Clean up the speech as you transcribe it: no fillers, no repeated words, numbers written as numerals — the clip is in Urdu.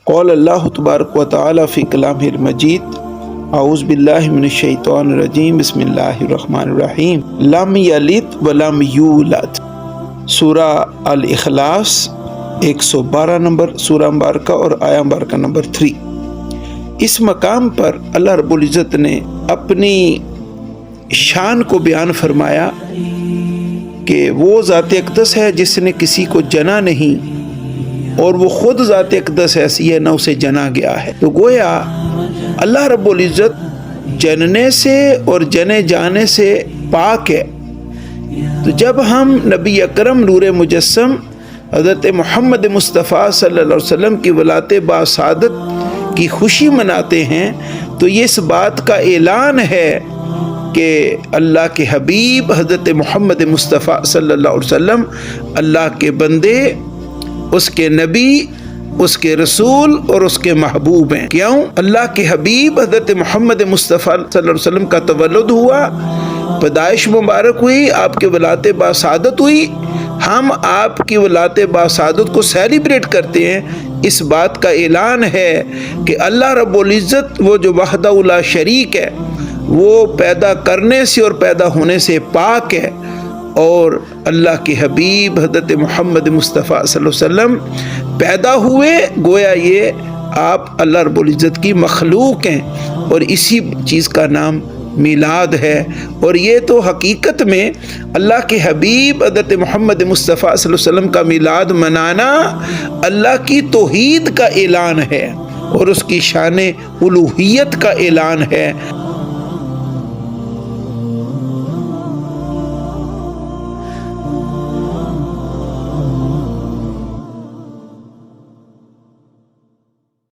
قال اللہ تبارک و تعالی فی کلامہ المجید اعوذ باللہ من الشیطان الرجیم بسم اللہ الرحمن الرحیم لم یلد ولم یولد۔ سورہ الاخلاص 112 نمبر سورہ مبارکہ اور آیہ مبارکہ نمبر 3۔ اس مقام پر اللہ رب العزت نے اپنی شان کو بیان فرمایا کہ وہ ذات اقدس ہے جس نے کسی کو جنا نہیں، اور وہ خود ذات اقدس ایسی ہے نہ اسے جنا گیا ہے۔ تو گویا اللہ رب العزت جننے سے اور جنے جانے سے پاک ہے۔ تو جب ہم نبی اکرم نور مجسم حضرت محمد مصطفیٰ صلی اللہ علیہ وسلم کی ولادت باسعادت کی خوشی مناتے ہیں تو یہ اس بات کا اعلان ہے کہ اللہ کے حبیب حضرت محمد مصطفیٰ صلی اللہ علیہ وسلم اللہ کے بندے، اس کے نبی، اس کے رسول اور اس کے محبوب ہیں۔ کیوں؟ اللہ کے حبیب حضرت محمد مصطفیٰ صلی اللہ علیہ وسلم کا تولد ہوا، پیدائش مبارک ہوئی، آپ کی ولادت باسعادت ہوئی۔ ہم آپ کی ولادت باسعادت کو سیلیبریٹ کرتے ہیں۔ اس بات کا اعلان ہے کہ اللہ رب العزت وہ جو وحدہ لا شریک ہے، وہ پیدا کرنے سے اور پیدا ہونے سے پاک ہے، اور اللہ کے حبیب حضرت محمد مصطفیٰ صلی اللہ علیہ وسلم پیدا ہوئے، گویا یہ آپ اللہ رب العزت کی مخلوق ہیں، اور اسی چیز کا نام میلاد ہے۔ اور یہ تو حقیقت میں اللہ کے حبیب حضرت محمد مصطفیٰ صلی اللہ علیہ وسلم کا میلاد منانا اللہ کی توحید کا اعلان ہے اور اس کی شان الوہیت کا اعلان ہے۔